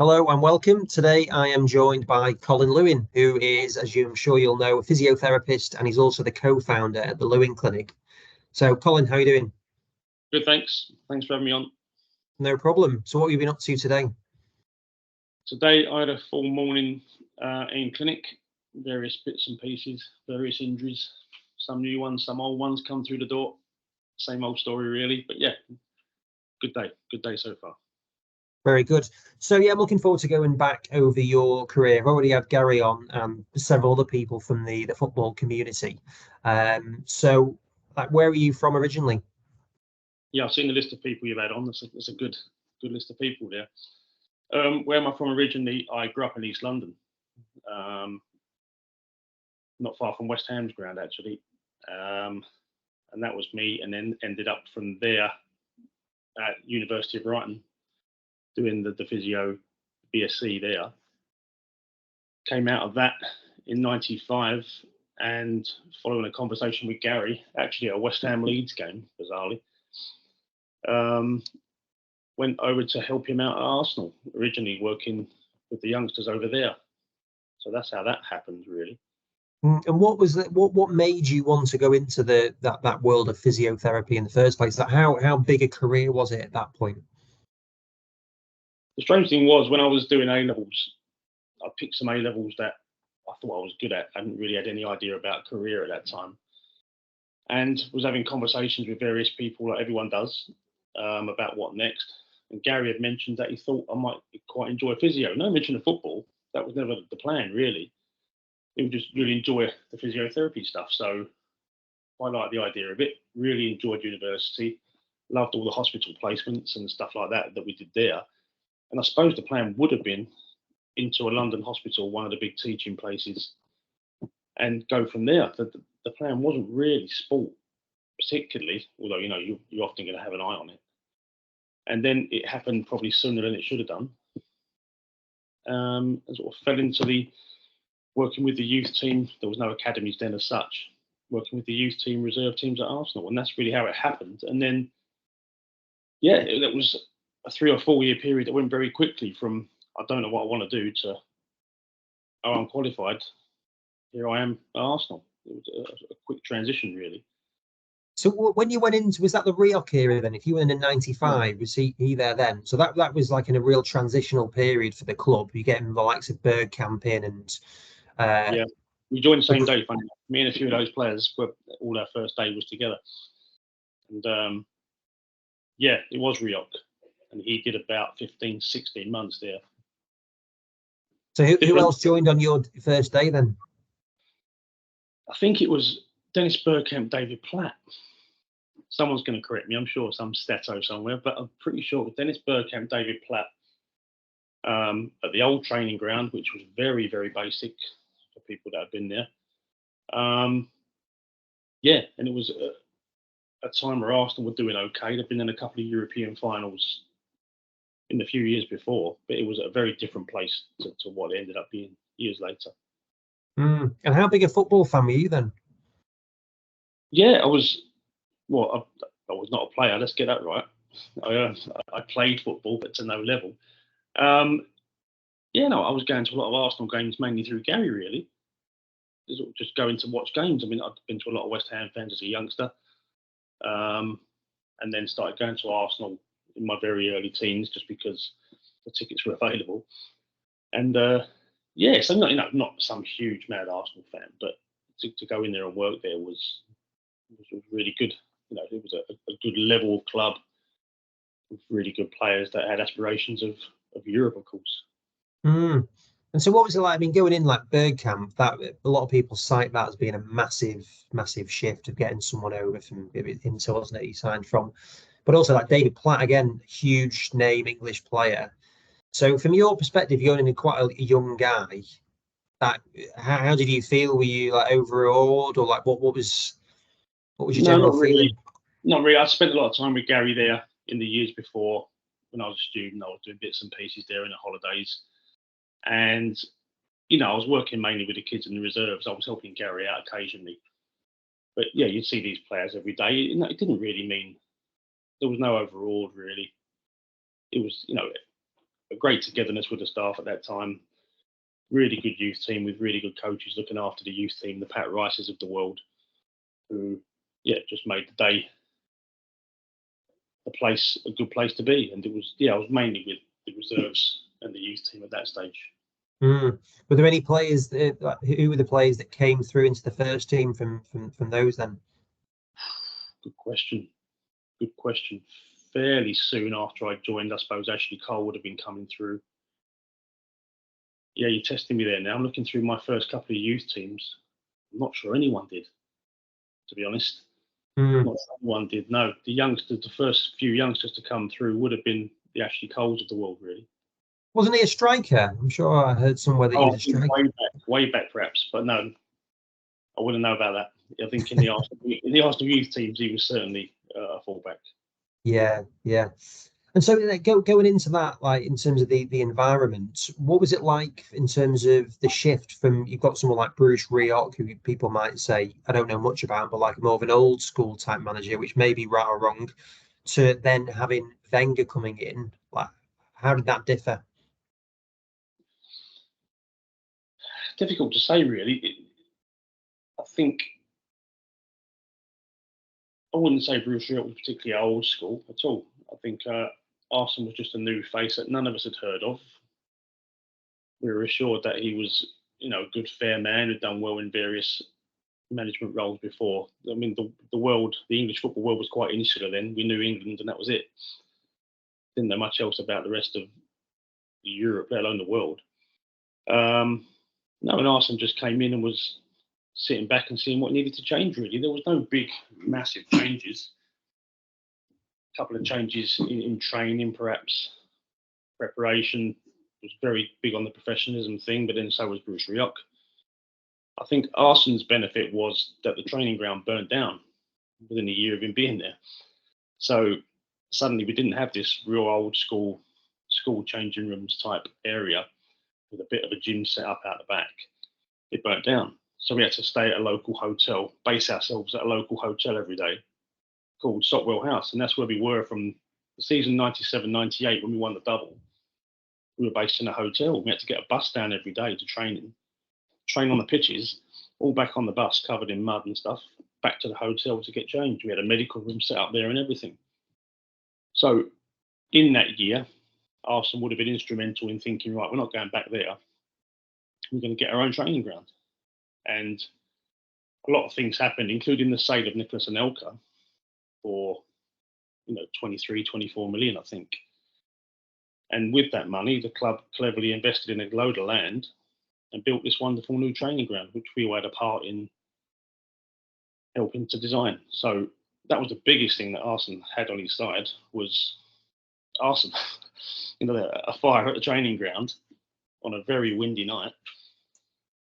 Hello and welcome. Today I am joined by Colin Lewin, who is, as I'm sure you'll know, a physiotherapist, and he's also the co-founder at the Lewin Clinic. So Colin, how are you doing? Good, thanks. Thanks for having me on. No problem. So what have you been up to today? Today I had a full morning in clinic, various bits and pieces, various injuries, some new ones, some old ones come through the door. Same old story really, but yeah, good day so far. Very good. So yeah, I'm looking forward to going back over your career. I've already had Gary on and several other people from the football community. So like, where are you from originally? Yeah, I've seen the list of people you've had on. That's a good list of people there. Where am I from originally? I grew up in East London, not far from West Ham's ground actually, and that was me. And then ended up from there at University of Brighton, doing the physio BSc there. Came out of that in '95, and following a conversation with Gary, actually at a West Ham Leeds game, bizarrely, went over to help him out at Arsenal, originally working with the youngsters over there. So that's how that happened, really. And what was what made you want to go into that world of physiotherapy in the first place? Like how big a career was it at that point? The strange thing was, when I was doing A levels, I picked some A levels that I thought I was good at. I hadn't really had any idea about a career at that time, and was having conversations with various people, like everyone does, about what next. And Gary had mentioned that he thought I might quite enjoy physio. No mention of football. That was never the plan, really. He would just really enjoy the physiotherapy stuff. So I liked the idea of it. Really enjoyed university. Loved all the hospital placements and stuff like that we did there. And I suppose the plan would have been into a London hospital, one of the big teaching places, and go from there. The plan wasn't really sport, particularly, although you're often going to have an eye on it. And then it happened probably sooner than it should have done. And sort of fell into the working with the youth team. There was no academies then as such. Working with the youth team, reserve teams at Arsenal, and that's really how it happened. And then, yeah, it was a 3 or 4 year period that went very quickly from I don't know what I want to do to I'm qualified. Here I am at Arsenal. It was a quick transition, really. So when you went into, was that the Rioch era then? If you went in '95, was he there then? So that was like in a real transitional period for the club. You getting the likes of Bergkamp in and yeah, we joined the same day. Funny enough. Me and a few of those players were all our first day was together, and yeah, it was Rioch, and he did about 15, 16 months there. So who else joined on your first day then? I think it was Dennis Bergkamp, David Platt. Someone's going to correct me, I'm sure, some stato somewhere, but I'm pretty sure it was Dennis Bergkamp, David Platt at the old training ground, which was very, very basic for people that have been there. Yeah, and it was a time where Arsenal were doing okay. They'd been in a couple of European finals in the few years before, but it was a very different place to what it ended up being years later. And how big a football fan were you then? Yeah, I was not a player. Let's get that right. I played football, but to no level. Yeah, no, I was going to a lot of Arsenal games, mainly through Gary, really. Just going to watch games. I mean, I'd been to a lot of West Ham fans as a youngster, and then started going to Arsenal in my very early teens, just because the tickets were available. And yeah, so not some huge mad Arsenal fan, but to go in there and work there was really good. It was a good level of club with really good players that had aspirations of Europe, of course. And so what was it like? I mean, going in like Bergkamp, that a lot of people cite that as being a massive, massive shift of getting someone over from Inter, wasn't it? He signed from, but also like David Platt, again, huge name English player. So from your perspective, you're only quite a young guy. How did you feel? Were you like overawed, or like what was your general feeling? Not really. I spent a lot of time with Gary there in the years before. When I was a student, I was doing bits and pieces there in the holidays. And, I was working mainly with the kids in the reserves. I was helping Gary out occasionally. But, yeah, you'd see these players every day. It didn't really mean there was no overawed, really. It was, a great togetherness with the staff at that time. Really good youth team with really good coaches looking after the youth team, the Pat Rices of the world, who, just made the day a good place to be. And it was, I was mainly with the reserves and the youth team at that stage. Were there any players who were the players that came through into the first team from those then? Good question. Fairly soon after I joined, I suppose Ashley Cole would have been coming through. Yeah, you're testing me there now. I'm looking through my first couple of youth teams. I'm not sure anyone did, to be honest. Not sure anyone did. No, the first few youngsters to come through would have been the Ashley Coles of the world, really. Wasn't he a striker? I'm sure I heard somewhere that he was a striker. Way back perhaps, but no, I wouldn't know about that. I think in the Arsenal youth teams, he was certainly a fullback. Yeah. And so going into that, like in terms of the environment, what was it like in terms of the shift from, you've got someone like Bruce Rioch, who people might say, I don't know much about, but like more of an old school type manager, which may be right or wrong, to then having Wenger coming in? Like, how did that differ? Difficult to say, really. I think I wouldn't say Bruce Rioch was particularly old school at all. I think Arsenal was just a new face that none of us had heard of. We were assured that he was, a good, fair man who'd done well in various management roles before. I mean, the English football world was quite insular then. We knew England and that was it. Didn't know much else about the rest of Europe, let alone the world. And Arsenal just came in and was sitting back and seeing what needed to change, really. There was no big, massive changes. A couple of changes in training, perhaps. Preparation was very big on the professionalism thing, but then so was Bruce Rioch. I think Arsenal's benefit was that the training ground burnt down within a year of him being there. So suddenly we didn't have this real old school changing rooms type area with a bit of a gym set up out the back. It burnt down. So we had to stay at a local hotel, base ourselves at a local hotel every day called Sotwell House. And that's where we were from the season 97-98 when we won the double. We were based in a hotel. We had to get a bus down every day to train on the pitches, all back on the bus, covered in mud and stuff, back to the hotel to get changed. We had a medical room set up there and everything. So in that year, Arsenal would have been instrumental in thinking, right, we're not going back there. We're going to get our own training ground. And a lot of things happened, including the sale of Nicholas Anelka for, 23, 24 million, I think. And with that money, the club cleverly invested in a load of land and built this wonderful new training ground, which we all had a part in helping to design. So that was the biggest thing that Arsenal had on his side, was Arsenal. A fire at the training ground on a very windy night,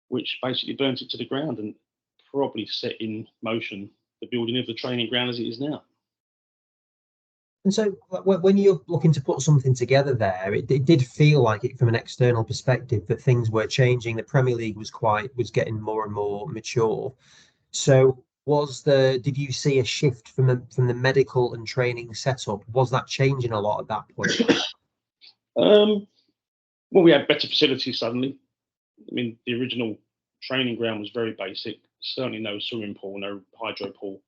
which basically burnt it to the ground and probably set in motion the building of the training ground as it is now. And so when you're looking to put something together there, it did feel like it from an external perspective that things were changing. The Premier League was getting more and more mature. So did you see a shift from the medical and training setup? Was that changing a lot at that point? Well, we had better facilities suddenly. I mean, the original training ground was very basic. Certainly no swimming pool, no hydro pool.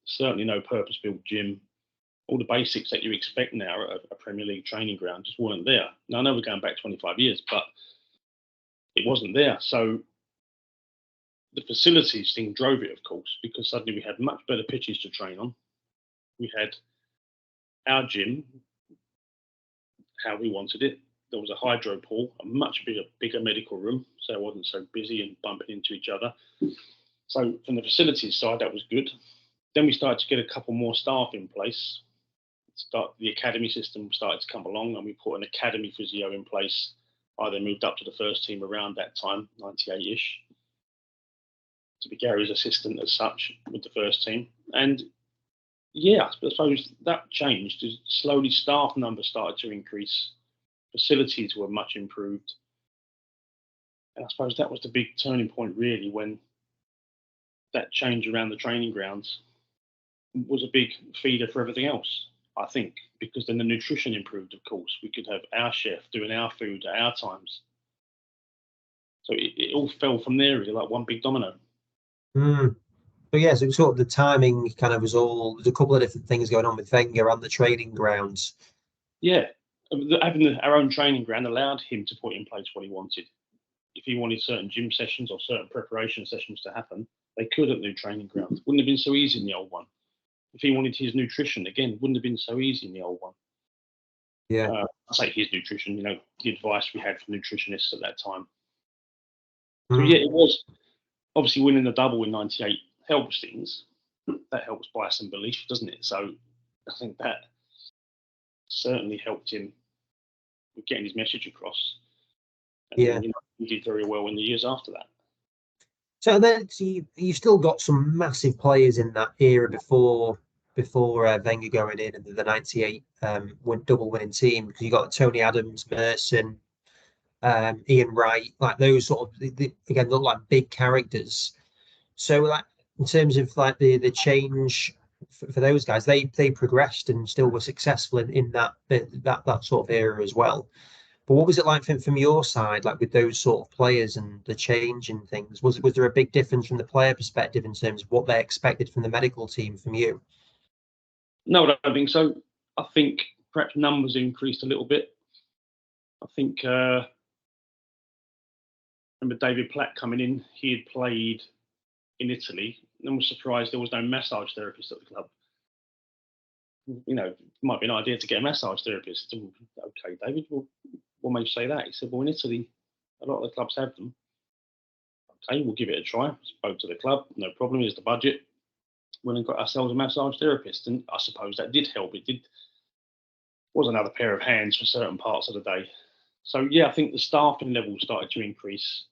Certainly no purpose-built gym. All the basics that you expect now at a Premier League training ground just weren't there. Now, I know we're going back 25 years, but it wasn't there. So the facilities thing drove it, of course, because suddenly we had much better pitches to train on. We had our gym, how we wanted it. There was a hydro pool, a much bigger medical room, so it wasn't so busy and bumping into each other. So from the facilities side, that was good. Then we started to get a couple more staff in place. The academy system started to come along, and we put an academy physio in place. I then moved up to the first team around that time, 98-ish, to be Gary's assistant as such with the first team. And yeah, I suppose that changed. Slowly staff numbers started to increase. Facilities were much improved. And I suppose that was the big turning point, really, when that change around the training grounds was a big feeder for everything else. I think, because then the nutrition improved, of course. We could have our chef doing our food at our times. So it all fell from there, really, like one big domino. Mm. So yeah, so sort of the timing kind of was all, there's a couple of different things going on with Wenger and the training grounds. Yeah, having our own training ground allowed him to put in place what he wanted. If he wanted certain gym sessions or certain preparation sessions to happen, they could at the new training ground. Wouldn't have been so easy in the old one. If he wanted his nutrition, again, wouldn't have been so easy in the old one. Yeah. I say his nutrition, you know, the advice we had from nutritionists at that time. Mm. So yeah, it was obviously winning the double in '98 helps things. That helps buy some belief, doesn't it? So I think that certainly helped him with getting his message across. And Yeah. then, you know, he did very well in the years after that. So then you still got some massive players in that era before Wenger going in and the '98 double winning team, because you got Tony Adams, Merson, Ian Wright, like those sort of again look like big characters. So like in terms of like the change for those guys, they progressed and still were successful in that sort of era as well. But what was it like from your side, like with those sort of players and the change in things? Was there a big difference from the player perspective in terms of what they expected from the medical team from you? No, I don't think so. I think perhaps numbers increased a little bit. I think remember David Platt coming in. He had played in Italy and was surprised there was no massage therapist at the club. You know, it might be an idea to get a massage therapist. Okay, David, well, what made you say that? He said, well, in Italy, a lot of the clubs have them. Okay, we'll give it a try. Spoke to the club, no problem, here's the budget. Went and got ourselves a massage therapist, and I suppose that did help. It was another pair of hands for certain parts of the day. So yeah, I think the staffing levels started to increase.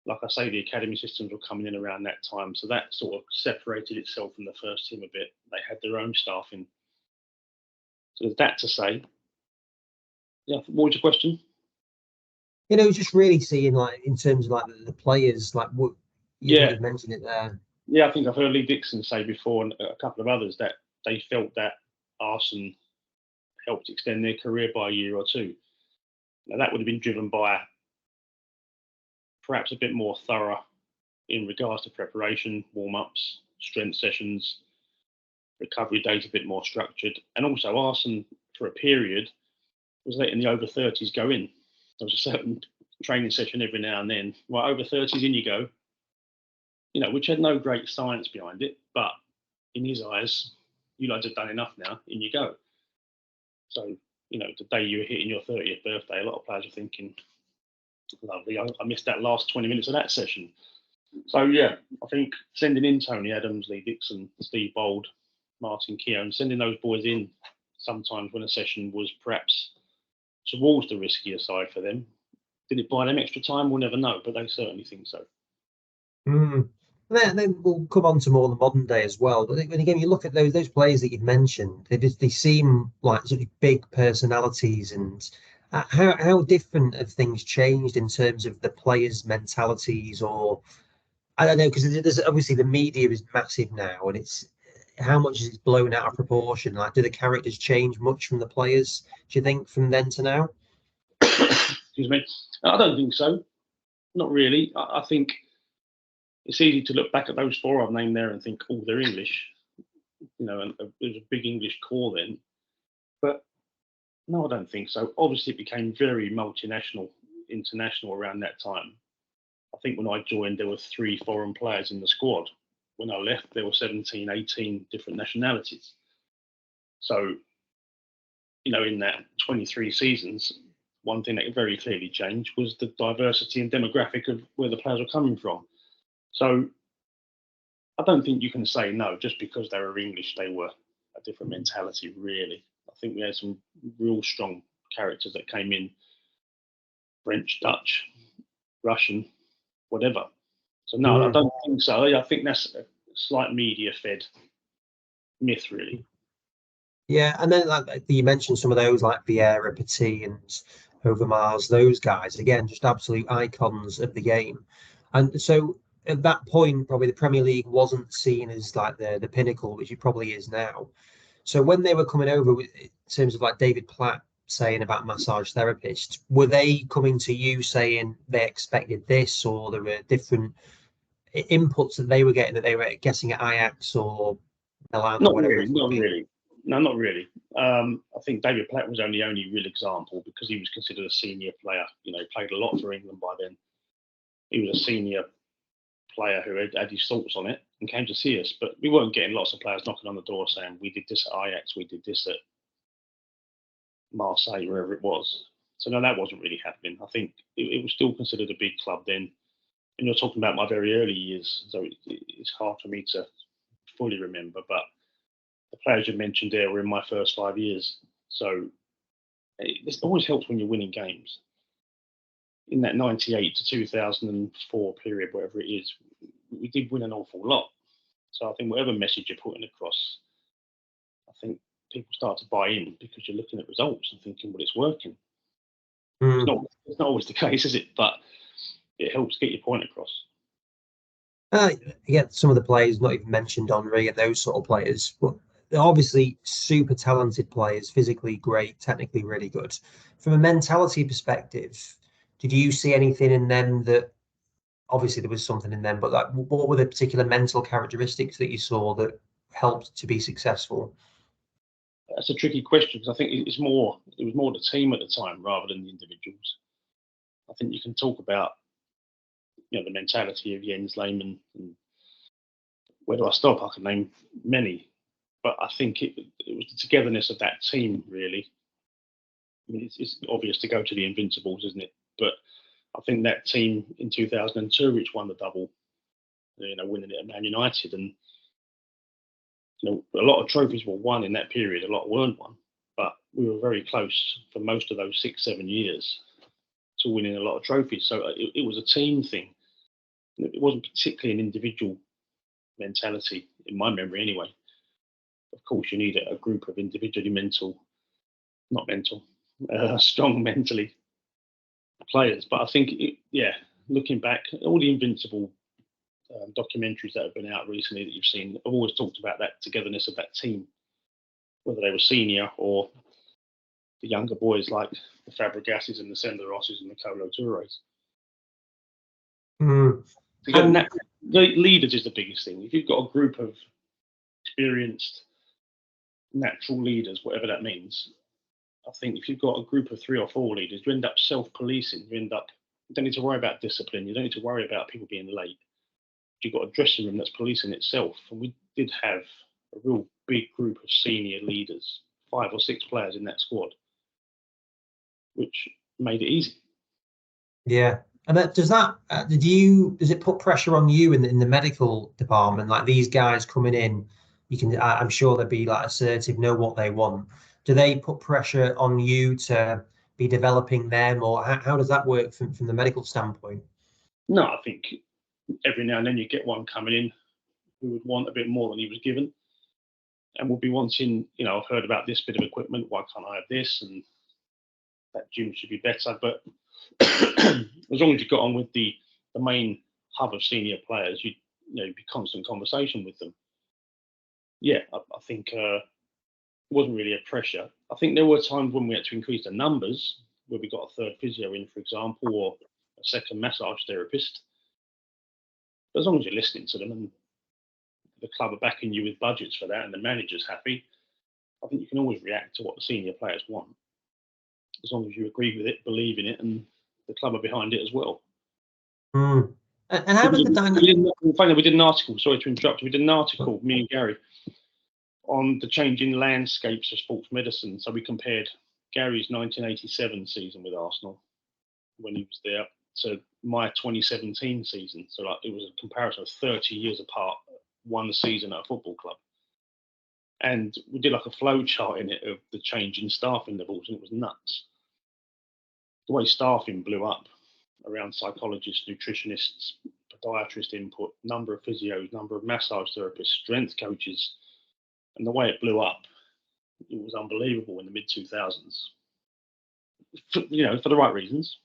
Like I say, the academy systems were coming in around that time, so that sort of separated itself from the first team a bit. They had their own staffing. So there's that to say. Yeah, what was your question? You know, just really seeing like in terms of like the players, like what you've mentioned it there. Yeah, I think I've heard Lee Dixon say before, and a couple of others, that they felt that Arsenal helped extend their career by a year or two. Now that would have been driven by perhaps a bit more thorough in regards to preparation, warm-ups, strength sessions, recovery days a bit more structured, and also Arsenal for a period was letting the over 30s go in. There was a certain training session every now and then. Well, over 30s, in you go. You know, which had no great science behind it, but in his eyes, you lads have done enough now, in you go. So, you know, the day you were hitting your 30th birthday, a lot of players are thinking, lovely, I missed that last 20 minutes of that session. So, yeah, I think sending in Tony Adams, Lee Dixon, Steve Bold, Martin Keown, sending those boys in sometimes when a session was perhaps towards the riskier side for them. Did it buy them extra time? We'll never know, but they certainly think so. Then we'll come on to more the modern day as well. But again, you look at those players that you've mentioned, they seem like sort of big personalities. And how different have things changed in terms of the players' mentalities? Or I don't know, because there's obviously the media is massive now, and it's how much is it blown out of proportion? Like, do the characters change much from the players, do you think, from then to now? Excuse me. I don't think so. Not really. I think it's easy to look back at those four I've named there and think, oh, they're English. You know, and there's a big English core then. But no, I don't think so. Obviously, it became very multinational, international around that time. I think when I joined, there were 3 foreign players in the squad. When I left, there were 17, 18 different nationalities. So, you know, in that 23 seasons, one thing that very clearly changed was the diversity and demographic of where the players were coming from. So I don't think you can say no, just because they were English, they were a different mentality, really. I think we had some real strong characters that came in, French, Dutch, Russian, whatever. So no, I don't think so. I think that's a slight media-fed myth, really. Yeah, and then like you mentioned some of those like Vieira, Petit, and Overmars, those guys again, just absolute icons of the game. And so at that point, probably the Premier League wasn't seen as like the pinnacle, which it probably is now. So when they were coming over, in terms of like David Platt saying about massage therapists, were they coming to you saying they expected this, or there were different inputs that they were getting that they were guessing at Ajax or Milan or Not whatever really, it would not be? really. No, not really. I think David Platt was the only real example because he was considered a senior player. You know, he played a lot for England by then. He was a senior player who had his thoughts on it and came to see us. But we weren't getting lots of players knocking on the door saying, we did this at Ajax, we did this at Marseille, wherever it was. So no, that wasn't really happening. I think it was still considered a big club then. And you're talking about my very early years, so it's hard for me to fully remember. But the players you mentioned there were in my first 5 years. So this always helps when you're winning games. In that 98 to 2004 period, whatever it is, we did win an awful lot. So I think whatever message you're putting across, I think people start to buy in because you're looking at results and thinking, well, it's working. Mm. It's not always the case, is it? But it helps get your point across. Yeah, some of the players not even mentioned, Henri and those sort of players, but they're obviously super talented players, physically great, technically really good. From a mentality perspective, did you see anything in them that obviously there was something in them, but like what were the particular mental characteristics that you saw that helped to be successful? That's a tricky question because I think it was more the team at the time rather than the individuals. I think you can talk about the mentality of Jens Lehmann and where do I stop? I can name many, but I think it was the togetherness of that team really. I mean, it's obvious to go to the Invincibles, isn't it? But I think that team in 2002, which won the double, winning it at Man United, and a lot of trophies were won in that period. A lot weren't won, but we were very close for most of those 6-7 years to winning a lot of trophies. So it was a team thing. It wasn't particularly an individual mentality in my memory, anyway. Of course, you need a group of individually strong mentally players. But I think, looking back, all the Invincible documentaries that have been out recently that you've seen have always talked about that togetherness of that team, whether they were senior or the younger boys like the Fabregases and the Senderosses and the Colo Tourés. Mm. The leaders is the biggest thing. If you've got a group of experienced natural leaders, whatever that means, I think if you've got a group of 3 or 4 leaders, you end up self-policing. You don't need to worry about discipline. You don't need to worry about people being late. You've got a dressing room that's policing itself. And we did have a real big group of senior leaders, 5 or 6 players in that squad, which made it easy. Yeah. And does it put pressure on you in the medical department? Like these guys coming in, I'm sure they'd be like assertive, know what they want. Do they put pressure on you to be developing them, or how does that work from the medical standpoint? No, I think every now and then you get one coming in who would want a bit more than he was given and would be wanting, I've heard about this bit of equipment, why can't I have this? And that gym should be better. But as long as you got on with the main hub of senior players, you'd be constant conversation with them. Yeah, I think it wasn't really a pressure. I think there were times when we had to increase the numbers, where we got a 3rd physio in, for example, or a 2nd massage therapist. But as long as you're listening to them and the club are backing you with budgets for that and the manager's happy, I think you can always react to what the senior players want. As long as you agree with it, believe in it, and the club are behind it as well. Mm. And how does the dynamic? We did an article, sorry to interrupt, me and Gary, on the changing landscapes of sports medicine. So we compared Gary's 1987 season with Arsenal when he was there to my 2017 season. So it was a comparison of 30 years apart, one season at a football club. And we did like a flow chart in it of the change in staffing levels, and it was nuts. The way staffing blew up around psychologists, nutritionists, podiatrist input, number of physios, number of massage therapists, strength coaches, and the way it blew up, it was unbelievable in the mid-2000s. For the right reasons,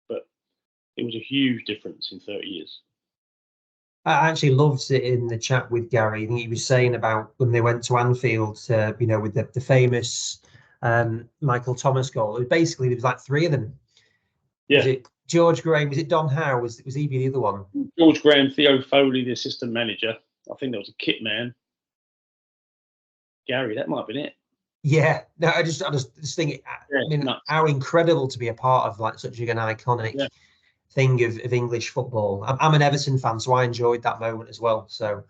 but it was a huge difference in 30 years. I actually loved it in the chat with Gary. I think he was saying about when they went to Anfield, with the famous Michael Thomas goal. Basically, there was like three of them. Was Yeah, it George Graham? Was it Don Howe? Was he the other one? George Graham, Theo Foley, the assistant manager. I think there was a kit man. Gary, that might have been it. Yeah, no, I just think, Yeah, I mean, nuts. how incredible to be a part of like such an iconic thing of English football. I'm an Everton fan, so I enjoyed that moment as well. So,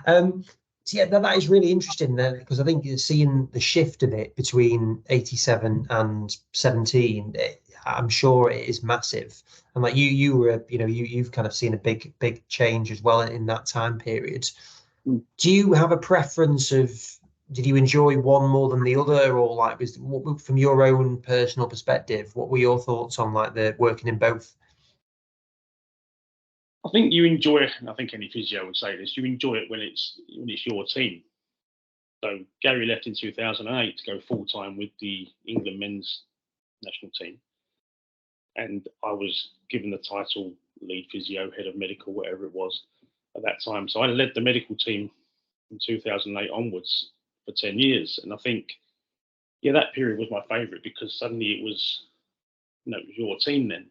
um, so yeah, that is really interesting then, because I think seeing the shift of it between 87 and 17, I'm sure it is massive. And like you were, you've kind of seen a big change as well in that time period. Mm. Do you have a preference of, did you enjoy one more than the other, or like from your own personal perspective, what were your thoughts on like the working in both? I think you enjoy it, and I think any physio would say this, you enjoy it when it's your team. So Gary left in 2008 to go full time with the England men's national team, and I was given the title lead physio, head of medical, whatever it was at that time. So I led the medical team from 2008 onwards for 10 years, and I think that period was my favourite because suddenly it was it was your team then,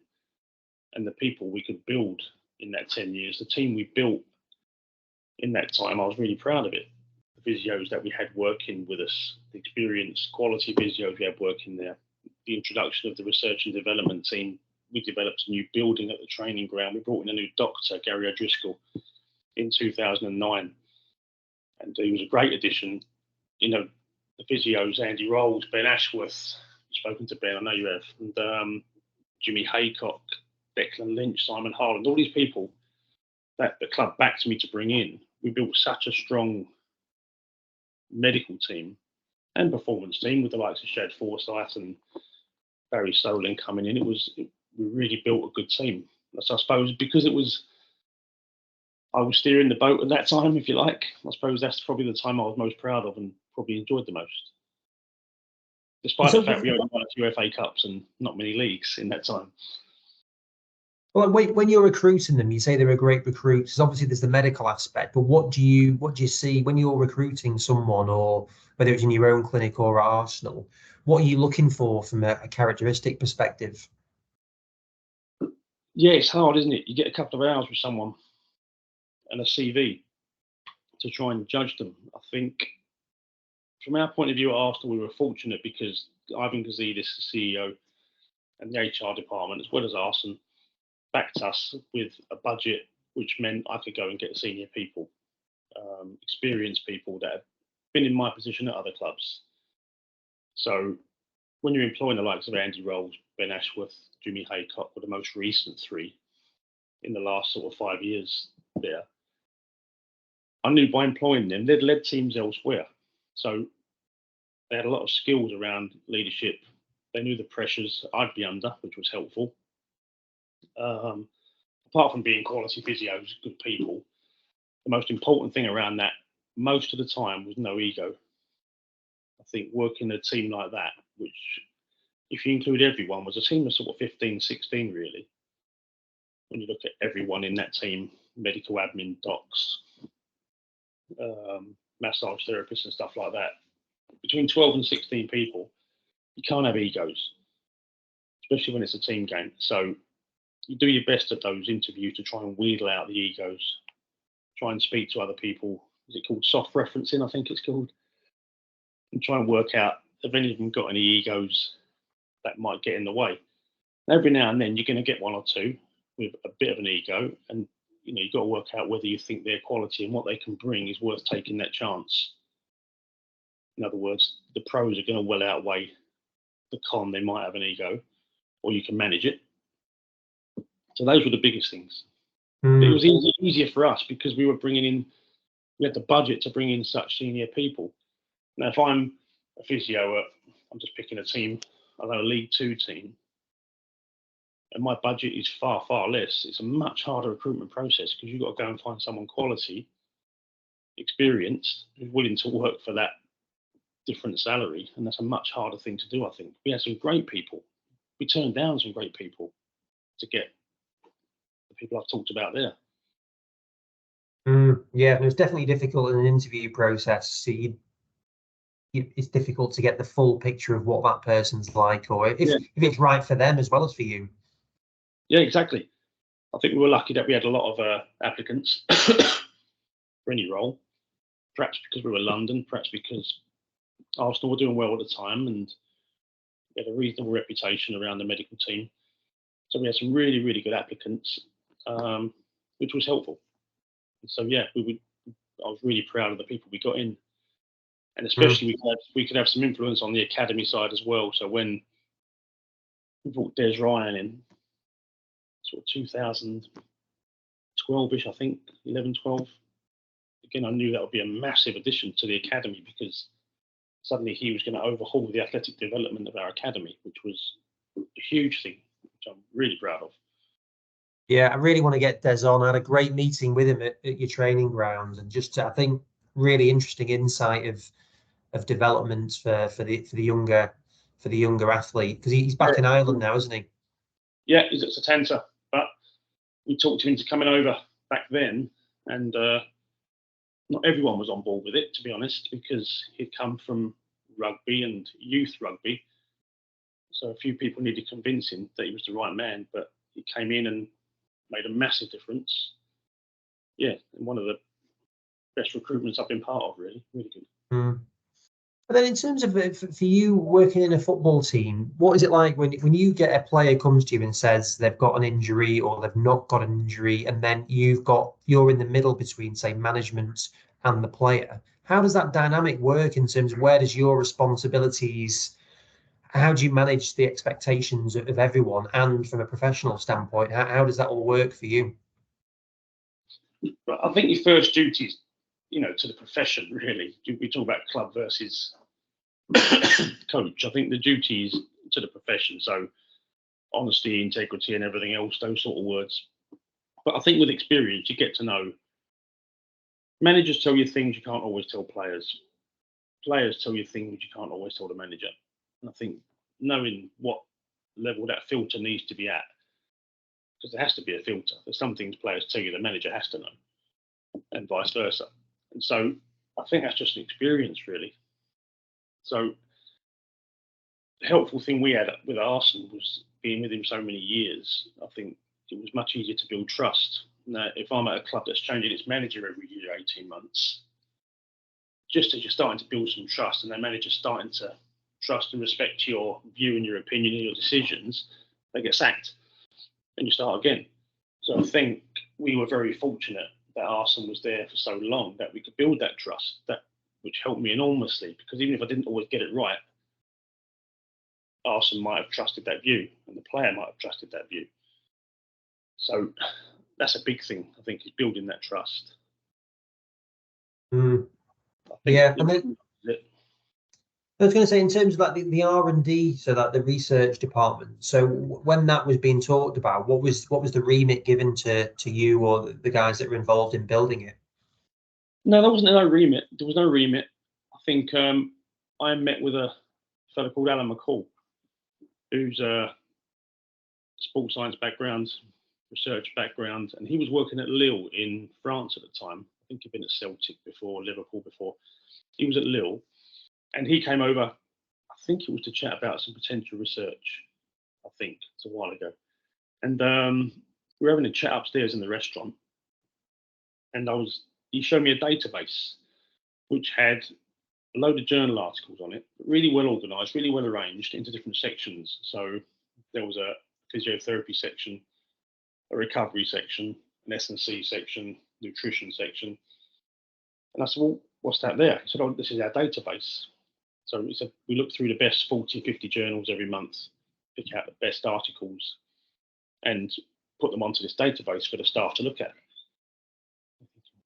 and the people we could build in that 10 years, the team we built in that time, I was really proud of it. The physios that we had working with us, the experienced quality physios we had working there, the introduction of the research and development team. We developed a new building at the training ground. We brought in a new doctor, Gary O'Driscoll, in 2009. And he was a great addition. The physios, Andy Rolls, Ben Ashworth, you've spoken to Ben, I know you have, and Jimmy Haycock, Declan Lynch, Simon Harland, all these people that the club backed me to bring in. We built such a strong medical team and performance team with the likes of Shad Forsyth and Barry Solin coming in. We really built a good team. So I suppose because I was steering the boat at that time, if you like, I suppose that's probably the time I was most proud of and probably enjoyed the most. Despite the fact we only won a few FA Cups and not many leagues in that time. Well, when you're recruiting them, you say they're a great recruit. So obviously there's the medical aspect, but what do you see when you're recruiting someone, or whether it's in your own clinic or at Arsenal? What are you looking for from a characteristic perspective? Yeah, it's hard, isn't it? You get a couple of hours with someone and a CV to try and judge them. I think from our point of view at Arsenal, we were fortunate because Ivan Gazidis, the CEO, and the HR department, as well as Arsenal, backed us with a budget which meant I could go and get senior people, experienced people that have been in my position at other clubs. So when you're employing the likes of Andy Rolls, Ben Ashworth, Jimmy Haycock were the most recent three in the last sort of 5 years there, I knew by employing them, they'd led teams elsewhere. So they had a lot of skills around leadership. They knew the pressures I'd be under, which was helpful. Apart from being quality physios, good people, the most important thing around that most of the time was no ego. I think working a team like that, which if you include everyone, was a team of sort of 15, 16 really. When you look at everyone in that team, medical admin, docs, massage therapists and stuff like that, between 12 and 16 people, you can't have egos, especially when it's a team game. So you do your best at those interviews to try and wheedle out the egos, try and speak to other people. Is it called soft referencing? I think it's called. And try and work out if any of them got any egos that might get in the way. And every now and then you're going to get one or two with a bit of an ego, and you've got to work out whether you think their quality and what they can bring is worth taking that chance. In other words, the pros are going to well outweigh the con. They might have an ego, or you can manage it. So those were the biggest things. It was easier for us because we had the budget to bring in such senior people. Now, if I'm a physio, I'm just picking a team, I know a League Two team, and my budget is far, far less, it's a much harder recruitment process because you've got to go and find someone quality, experienced, who's willing to work for that different salary. And that's a much harder thing to do, I think. We had some great people. We turned down some great people to get the people I've talked about there. Yeah, it was definitely difficult in an interview process. So it's difficult to get the full picture of what that person's like, or if it's right for them as well as for you. Yeah, exactly. I think we were lucky that we had a lot of applicants for any role. Perhaps because we were London, perhaps because Arsenal were doing well at the time, and we had a reasonable reputation around the medical team. So we had some really, really good applicants, which was helpful. And so yeah, I was really proud of the people we got in, and especially we could have some influence on the academy side as well. So when we brought Des Ryan in, sort of 2012ish, I think, 11, 12. Again, I knew that would be a massive addition to the academy because suddenly he was going to overhaul the athletic development of our academy, which was a huge thing, which I'm really proud of. Yeah, I really want to get Des on. I had a great meeting with him at your training grounds, and just I think really interesting insight of development for the younger athlete, because he's back in Ireland now, isn't he? Yeah, he's at Satanta, but we talked him into coming over back then, and not everyone was on board with it, to be honest, because he'd come from rugby and youth rugby. So a few people needed convincing that he was the right man, but he came in and made a massive difference. Yeah, and one of the best recruitments I've been part of, really good. But then in terms of for you working in a football team, what is it like when you get a player comes to you and says they've got an injury or they've not got an injury, and then you're in the middle between, say, management and the player? How does that dynamic work in terms of where does your responsibilities, how do you manage the expectations of everyone, and from a professional standpoint, how does that all work for you? But I think your first duty is, to the profession, really. We talk about club versus coach. I think the duty is to the profession. So honesty, integrity, and everything else, those sort of words. But I think with experience, you get to know. Managers tell you things you can't always tell players. Players tell you things you can't always tell the manager. And I think knowing what level that filter needs to be at, because there has to be a filter. There's some things players tell you the manager has to know, and vice versa. And so I think that's just an experience, really. So the helpful thing we had with Arsenal was being with him so many years. I think it was much easier to build trust. Now, if I'm at a club that's changing its manager every year, 18 months, just as you're starting to build some trust and that manager's starting to trust and respect your view and your opinion and your decisions, they get sacked and you start again. So I think we were very fortunate that Arsenal was there for so long that we could build that trust, which helped me enormously, because even if I didn't always get it right, Arsenal might have trusted that view and the player might have trusted that view. So that's a big thing, I think, is building that trust. Yeah, and then I was going to say, in terms of like the R&D, so that the research department. So when that was being talked about, what was the remit given to you or the guys that were involved in building it? No, there wasn't no remit. There was no remit. I think I met with a fellow called Alan McCall, who's a sports science background, research background, and he was working at Lille in France at the time. I think he'd been at Celtic before, Liverpool before. He was at Lille, and he came over, I think it was to chat about some potential research. I think it's a while ago. And we were having a chat upstairs in the restaurant, and he showed me a database which had a load of journal articles on it, really well organised, really well arranged into different sections. So there was a physiotherapy section, a recovery section, an S&C section, nutrition section. And I said, well, what's that there? He said, oh, this is our database. So he said, we look through the best 40, 50 journals every month, pick out the best articles and put them onto this database for the staff to look at.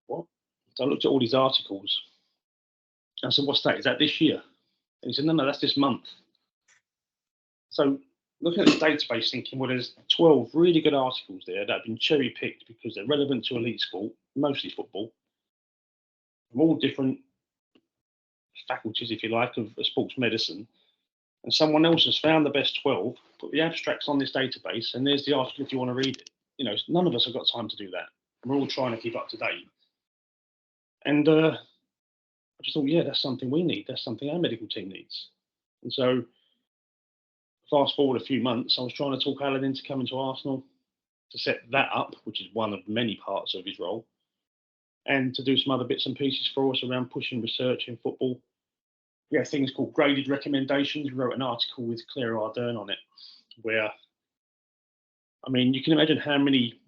What? So I looked at all these articles. I said, what's that? Is that this year? And he said, no, that's this month. So looking at this database, thinking, well, there's 12 really good articles there that have been cherry picked because they're relevant to elite sport, mostly football, from all different faculties, if you like, of sports medicine. And someone else has found the best 12, put the abstracts on this database, and there's the article if you want to read it. None of us have got time to do that. We're all trying to keep up to date. And I just thought, yeah, that's something we need. That's something our medical team needs. And so fast forward a few months, I was trying to talk Alan into coming to Arsenal to set that up, which is one of many parts of his role, and to do some other bits and pieces for us around pushing research in football. We have things called graded recommendations. We wrote an article with Claire Ardern on it, where, I mean, you can imagine how many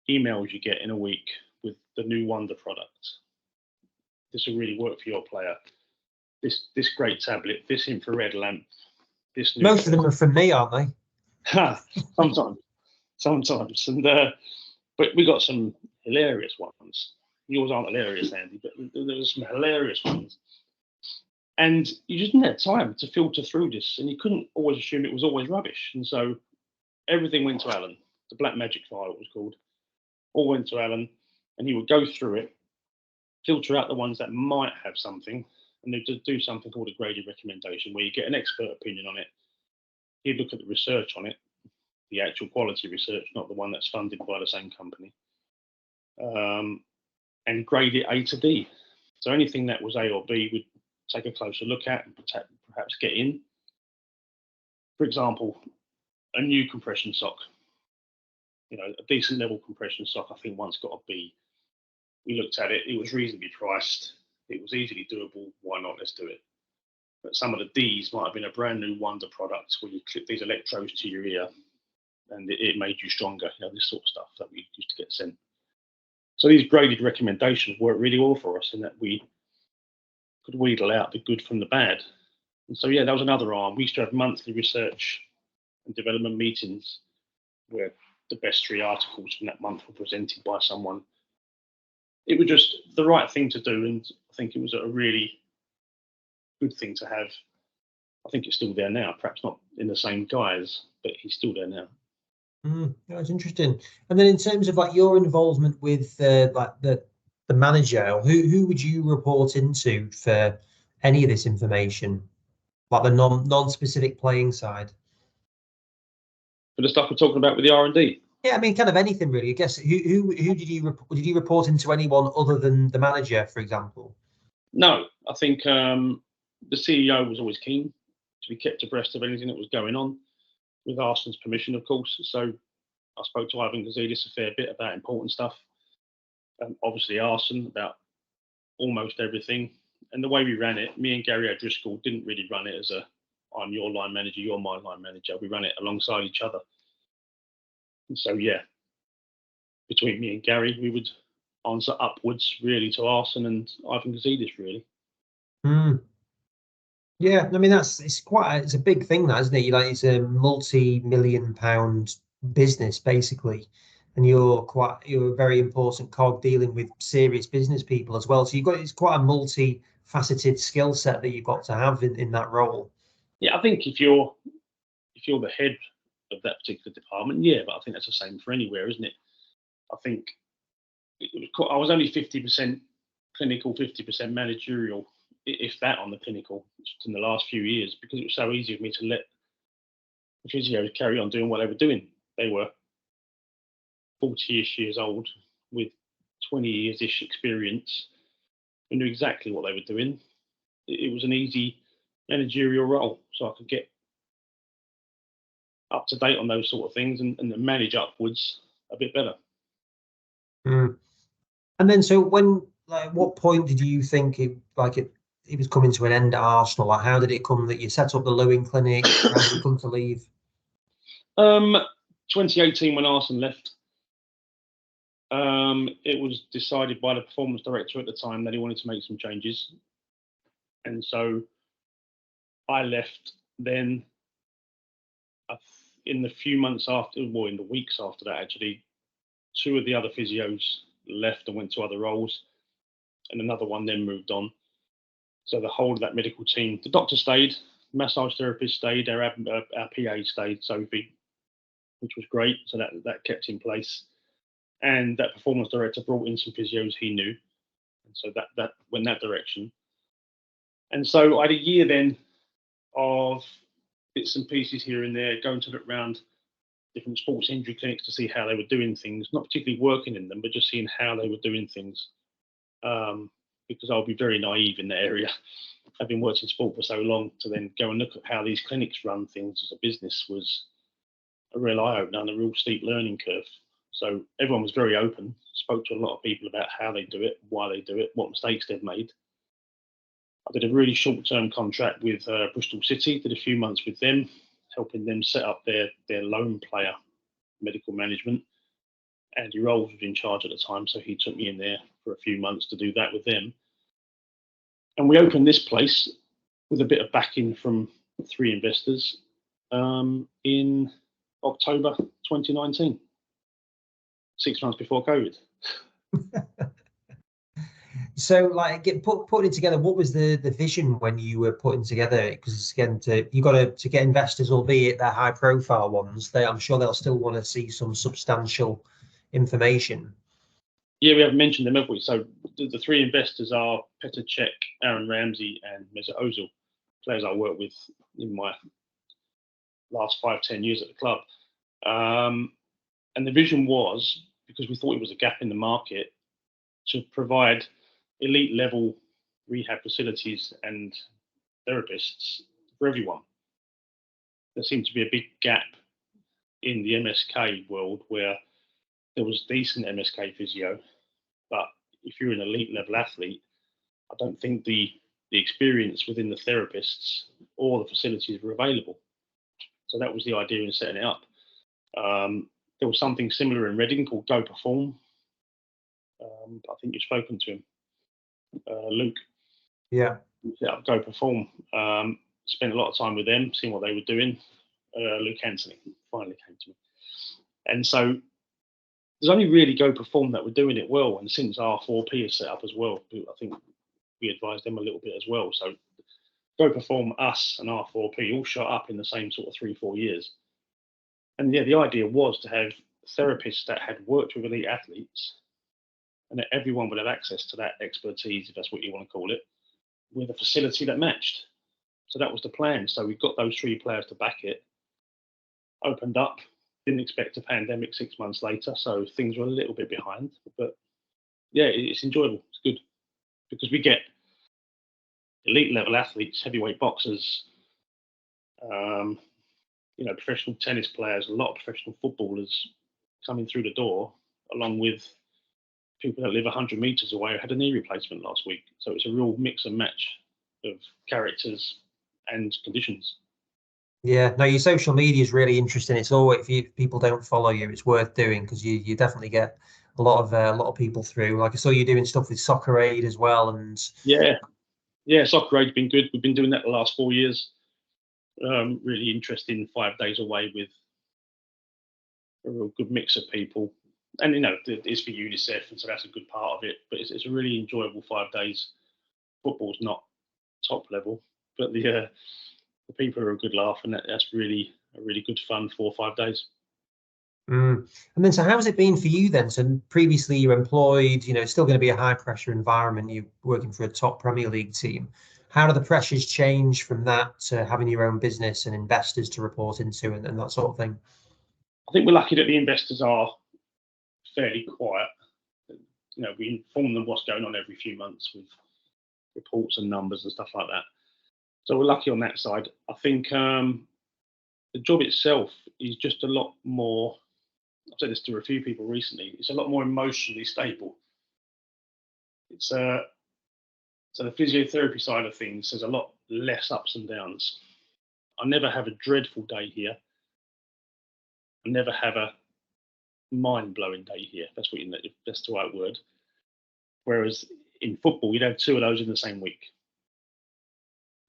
emails you get in a week with the new wonder product. This will really work for your player. This great tablet, this infrared lamp, this new. Most of them are from me, aren't they? Sometimes. And but we got some hilarious ones. Yours aren't hilarious, Andy, but there was some hilarious ones. And you just didn't have time to filter through this, and you couldn't always assume it was always rubbish. And so everything went to Alan. The Black Magic file, it was called, all went to Alan, and he would go through it, filter out the ones that might have something, and they'd do something called a graded recommendation, where you get an expert opinion on it. He'd look at the research on it, the actual quality research, not the one that's funded by the same company, and grade it A to D. So anything that was A or B, we'd take a closer look at and perhaps get in. For example, a new compression sock. You know, a decent level compression sock, I think once got a B. We looked at it, it was reasonably priced, it was easily doable, why not, let's do it. But some of the Ds might have been a brand new wonder product where you clip these electrodes to your ear and it made you stronger, you know, this sort of stuff that we used to get sent. So these graded recommendations worked really well for us in that we could wheedle out the good from the bad. And so, yeah, that was another arm. We used to have monthly research and development meetings where the best 3 articles from that month were presented by someone. It was just the right thing to do, and I think it was a really good thing to have. I think it's still there now, perhaps not in the same guise, but he's still there now. That's interesting. And then in terms of like your involvement with like the manager, who would you report into for any of this information, like the non-specific playing side? For the stuff we're talking about with the R&D. Yeah, I mean, kind of anything really. I guess who did you report into anyone other than the manager, for example? No, I think the CEO was always keen to be kept abreast of anything that was going on, with Arsenal's permission, of course. So I spoke to Ivan Gazidis a fair bit about important stuff. Obviously, Arsenal about almost everything. And the way we ran it, me and Gary O'Driscoll didn't really run it as a I'm your line manager, you're my line manager. We ran it alongside each other. And so, yeah, between me and Gary, we would answer upwards really to Arsenal and Ivan Gazidis, really. Yeah, I mean it's a big thing, that, isn't it? It's a multi-million-pound business basically, and you're a very important cog dealing with serious business people as well. So it's quite a multi-faceted skill set that you've got to have in that role. Yeah, I think if you're the head of that particular department, yeah, but I think that's the same for anywhere, isn't it? I think I was only 50% clinical, 50% managerial, if that, on the clinical in the last few years, because it was so easy for me to let the physios carry on doing what they were doing. They were 40-ish years old with 20 years-ish experience who knew exactly what they were doing. It was an easy managerial role, so I could get up to date on those sort of things and manage upwards a bit better. And then, so what point did you think it was coming to an end at Arsenal? Like, how did it come that you set up the Lewin clinic? How did you come to leave? 2018, when Arsenal left, it was decided by the performance director at the time that he wanted to make some changes, and so I left. Then, in the few months after, well, in the weeks after that, actually, 2 of the other physios left and went to other roles, and another one then moved on. So the whole of that medical team, the doctor stayed, massage therapist stayed, our PA stayed, Sophie, which was great. So that kept in place. And that performance director brought in some physios he knew. And so that went that direction. And so I had a year then of bits and pieces here and there, going to look around different sports injury clinics to see how they were doing things, not particularly working in them, but just seeing how they were doing things. because I'll be very naive in that area. Having worked in sport for so long, to then go and look at how these clinics run things as a business was a real eye-opener and a real steep learning curve. So everyone was very open, spoke to a lot of people about how they do it, why they do it, what mistakes they've made. I did a really short-term contract with Bristol City, did a few months with them, helping them set up their loan player medical management. Andy Rolls was in charge at the time, so he took me in there for a few months to do that with them. And we opened this place with a bit of backing from 3 investors in October 2019, 6 months before COVID. So, like, putting it together, what was the vision when you were putting together? Because again, you got to get investors, albeit they're high profile ones. I'm sure they'll still want to see some substantial information. Yeah, we haven't mentioned them, have we? So the 3 investors are Petr Cech, Aaron Ramsey, and Mesut Ozil, players I worked with in my last 5-10 years at the club. And the vision was, because we thought it was a gap in the market, to provide elite level rehab facilities and therapists for everyone. There seemed to be a big gap in the MSK world where there was decent MSK physio, but if you're an elite level athlete, I don't think the experience within the therapists or the facilities were available. So that was the idea in setting it up. There was something similar in Reading called Go Perform. I think you've spoken to him, Luke. Yeah. Set up Go Perform. Spent a lot of time with them, seeing what they were doing. Luke Anthony finally came to me. And so there's only really Go Perform that were doing it well. And since R4P is set up as well, I think we advised them a little bit as well. So Go Perform, us and R4P all shot up in the same sort of 3-4 years. And yeah, the idea was to have therapists that had worked with elite athletes and that everyone would have access to that expertise, if that's what you want to call it, with a facility that matched. So that was the plan. So we got those 3 players to back it, opened up, didn't expect a pandemic 6 months later, so things were a little bit behind. But yeah, it's enjoyable. It's good because we get elite level athletes, heavyweight boxers, professional tennis players, a lot of professional footballers coming through the door, along with people that live 100 meters away who had a knee replacement last week. So it's a real mix and match of characters and conditions. Yeah, no, your social media is really interesting. It's always, if people don't follow you, it's worth doing because you definitely get a lot of people through. Like I saw you doing stuff with Soccer Aid as well, and yeah, Soccer Aid's been good. We've been doing that the last 4 years. Really interesting 5 days away with a real good mix of people. And, it's for UNICEF, and so that's a good part of it. But it's a really enjoyable 5 days. Football's not top level, but the people are a good laugh, and that's really a really good fun 4 or 5 days. And then, so how's it been for you then? So previously you're employed, it's still going to be a high pressure environment. You're working for a top Premier League team. How do the pressures change from that to having your own business and investors to report into and that sort of thing? I think we're lucky that the investors are fairly quiet. We inform them what's going on every few months with reports and numbers and stuff like that. So we're lucky on that side. I think the job itself is just a lot more, I've said this to a few people recently, it's a lot more emotionally stable. It's so the physiotherapy side of things, there's a lot less ups and downs. I never have a dreadful day here. I never have a mind-blowing day here. That's that's the right word. Whereas in football, you'd have 2 of those in the same week,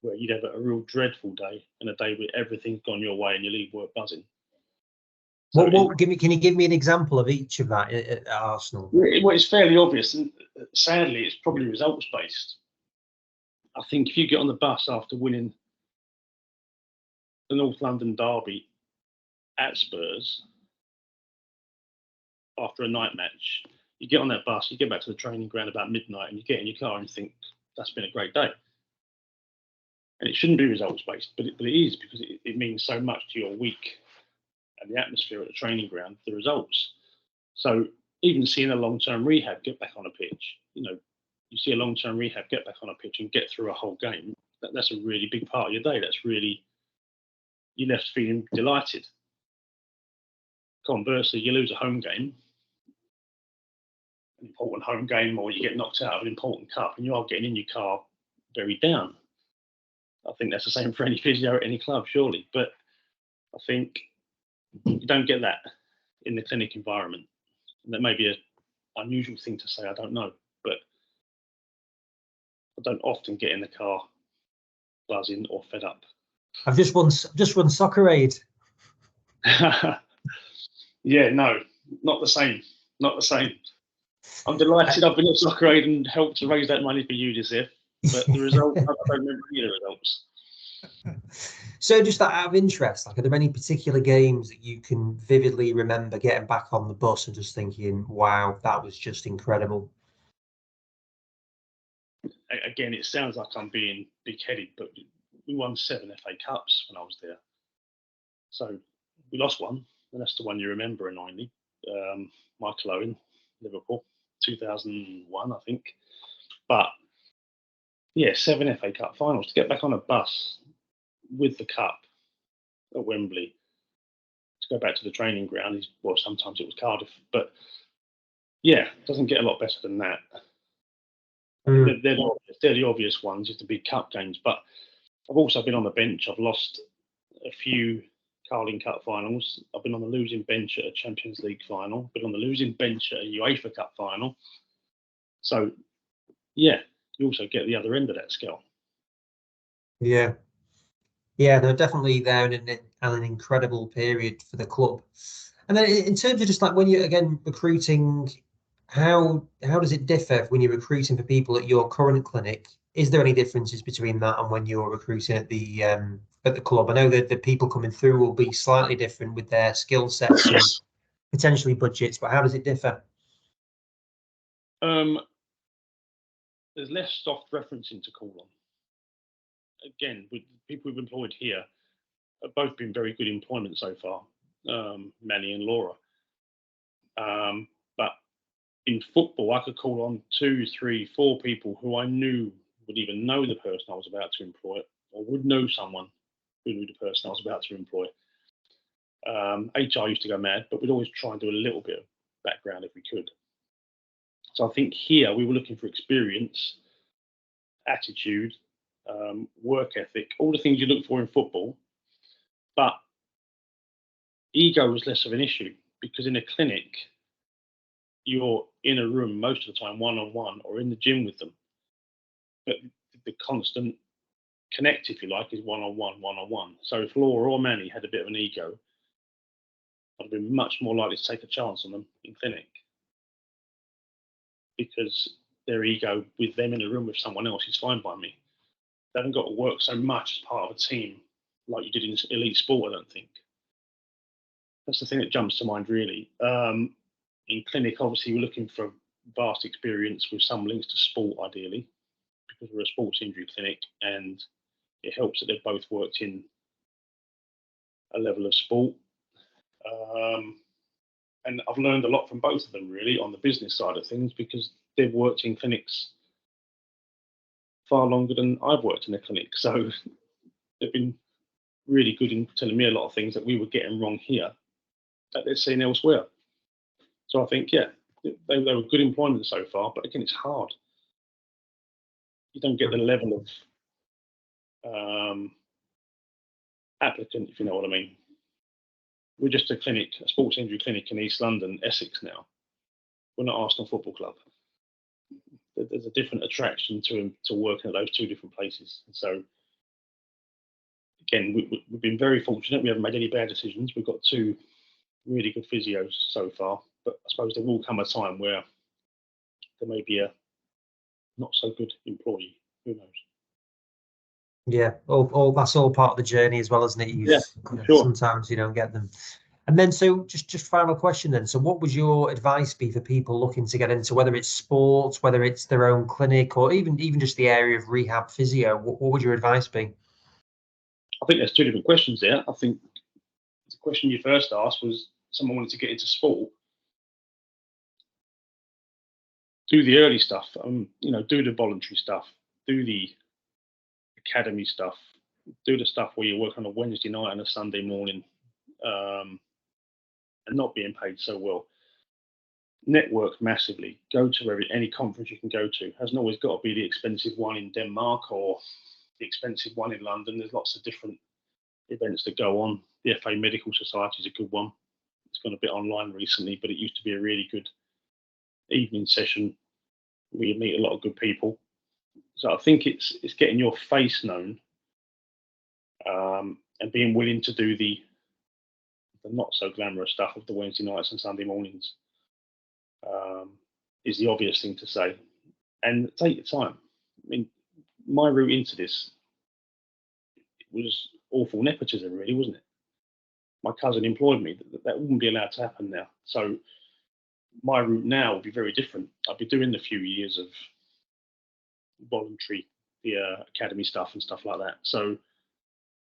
where you'd have a real dreadful day and a day where everything's gone your way and you leave work buzzing. So can you give me an example of each of that at Arsenal? Well, it's fairly obvious, and sadly, it's probably results-based. I think if you get on the bus after winning the North London derby at Spurs, after a night match, you get on that bus, you get back to the training ground about midnight, and you get in your car and think, that's been a great day. And it shouldn't be results-based, but it is, because it means so much to your week and the atmosphere at the training ground, the results. So even seeing a long-term rehab get back on a pitch, you see a long-term rehab, get back on a pitch and get through a whole game. That's a really big part of your day. That's really, you're left feeling delighted. Conversely, you lose a home game, an important home game, or you get knocked out of an important cup, and you are getting in your car very down. I think that's the same for any physio at any club, surely. But I think you don't get that in the clinic environment. And that may be an unusual thing to say, I don't know. But I don't often get in the car buzzing or fed up. I've just run Soccer Aid. Yeah, no, not the same. Not the same. I'm delighted I've been at Soccer Aid and helped to raise that money for you, Joseph. But the result, I don't remember any of the results. So just out of interest, like, are there any particular games that you can vividly remember getting back on the bus and just thinking, wow, that was just incredible? Again, it sounds like I'm being big-headed, but we won 7 FA Cups when I was there. So we lost one, and that's the one you remember annoyingly. Michael Owen, Liverpool, 2001, I think. But yeah, 7 FA Cup finals. To get back on a bus with the cup at Wembley, to go back to the training ground, well, sometimes it was Cardiff, but yeah, it doesn't get a lot better than that. They're the obvious ones, just the big cup games. But I've also been on the bench. I've lost a few Carling Cup finals. I've been on the losing bench at a Champions League final. Been on the losing bench at a UEFA Cup final. So, yeah, you also get the other end of that scale. Yeah. Yeah, they're definitely there in an incredible period for the club. And then in terms of just like when you're, again, recruiting, how does it differ when you're recruiting for people at your current clinic? Is there any differences between that and when you're recruiting at the club? I know that the people coming through will be slightly different with their skill sets and potentially budgets, but how does it differ? There's less soft referencing to call on. Again, with people we've employed here, have both been very good employment so far, Manny and Laura. But in football, I could call on 2, 3, 4 people who I knew would even know the person I was about to employ, or would know someone who knew the person I was about to employ. HR used to go mad, but we'd always try and do a little bit of background if we could. So I think here we were looking for experience, attitude, work ethic, all the things you look for in football. But ego was less of an issue because in a clinic, you're in a room most of the time one-on-one or in the gym with them. But the constant connect, if you like, is one-on-one. So if Laura or Manny had a bit of an ego, I'd be much more likely to take a chance on them in clinic because their ego with them in a room with someone else is fine by me. They haven't got to work so much as part of a team like you did in elite sport, I don't think. That's the thing that jumps to mind, really. In clinic, obviously, we're looking for vast experience with some links to sport, ideally, because we're a sports injury clinic, and it helps that they've both worked in a level of sport. And I've learned a lot from both of them, really, on the business side of things, because they've worked in clinics far longer than I've worked in a clinic. So they've been really good in telling me a lot of things that we were getting wrong here that they're seeing elsewhere. So I think, yeah, they were good employment so far, but again, it's hard. You don't get the level of applicant, if you know what I mean. We're just a clinic, a sports injury clinic in East London, Essex now. We're not Arsenal Football Club. There's a different attraction to working at those two different places. And so, again, we've been very fortunate. We haven't made any bad decisions. We've got 2 really good physios so far, but I suppose there will come a time where there may be a not so good employee. Who knows? Yeah, all that's all part of the journey as well, isn't it? Yeah, sure. Sometimes you don't get them. And then, so just final question then. So what would your advice be for people looking to get into, whether it's sports, whether it's their own clinic, or even just the area of rehab physio? What would your advice be? I think there's 2 different questions there. I think the question you first asked was someone wanted to get into sport. do the early stuff, you know, do the voluntary stuff, do the academy stuff, do the stuff where you work on a Wednesday night and a Sunday morning, and not being paid so well. Network massively. Go to any conference you can go to. Hasn't always got to be the expensive one in Denmark or the expensive one in London. There's lots of different events that go on. The FA Medical Society is a good one. It's gone a bit online recently, but it used to be a really good evening session where you meet a lot of good people. So I think it's getting your face known, and being willing to do the not so glamorous stuff of the Wednesday nights and Sunday mornings. Is the obvious thing to say, and take your time. I mean, my route into this, it was awful nepotism, really, wasn't it? My cousin employed me. That wouldn't be allowed to happen now. So my route now would be very different. I'd be doing the few years of voluntary, the academy stuff and stuff like that. So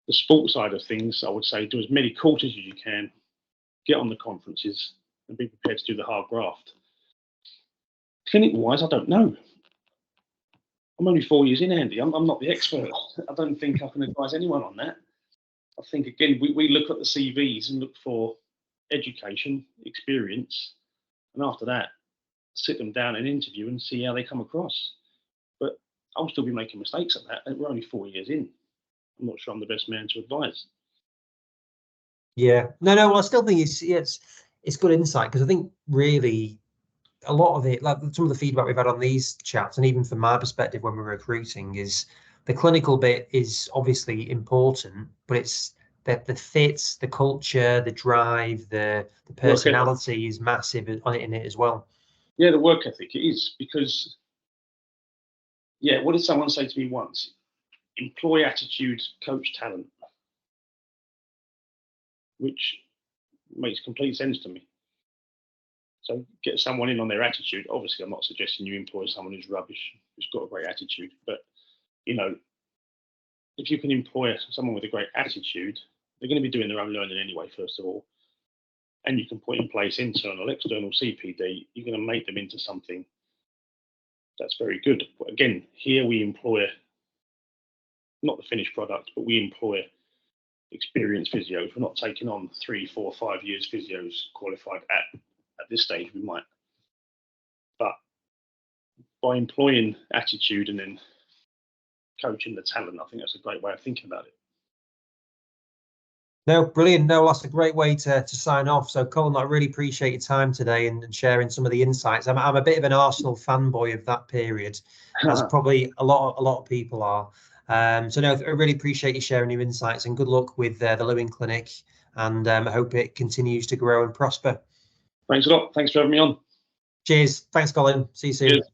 the sports side of things, I would say, do as many courses as you can, get on the conferences, and be prepared to do the hard graft. Clinic-wise, I don't know. I'm only 4 years in, Andy. I'm not the expert. I don't think I can advise anyone on that. I think, again, we look at the CVs and look for education, experience, and after that, sit them down and interview and see how they come across. But I'll still be making mistakes at that. And we're only 4 years in. I'm not sure I'm the best man to advise. Yeah, no. Well, I still think it's good insight, because I think really a lot of it, like some of the feedback we've had on these chats, and even from my perspective when we're recruiting, is the clinical bit is obviously important, but it's the fit, the culture, the drive, the personality is massive in it as well. Yeah, the work ethic, it is, because, yeah, what did someone say to me once? Employ attitude, coach talent, which makes complete sense to me. So get someone in on their attitude. Obviously, I'm not suggesting you employ someone who's rubbish, who's got a great attitude. But, you know, if you can employ someone with a great attitude, they're going to be doing their own learning anyway, first of all. And you can put in place internal, external CPD. You're going to make them into something that's very good. But again, here we employ not the finished product, but we employ experienced physios. We're not taking on 3, 4, 5 years physios qualified at this stage. We might, but by employing attitude and then coaching the talent, I think that's a great way of thinking about it. No, brilliant. No, that's a great way to sign off. So, Colin, I really appreciate your time today and sharing some of the insights. I'm a bit of an Arsenal fanboy of that period, as probably a lot of people are. So, no, I really appreciate you sharing your insights, and good luck with the Lewin Clinic. And I hope it continues to grow and prosper. Thanks a lot. Thanks for having me on. Cheers. Thanks, Colin. See you soon. Cheers.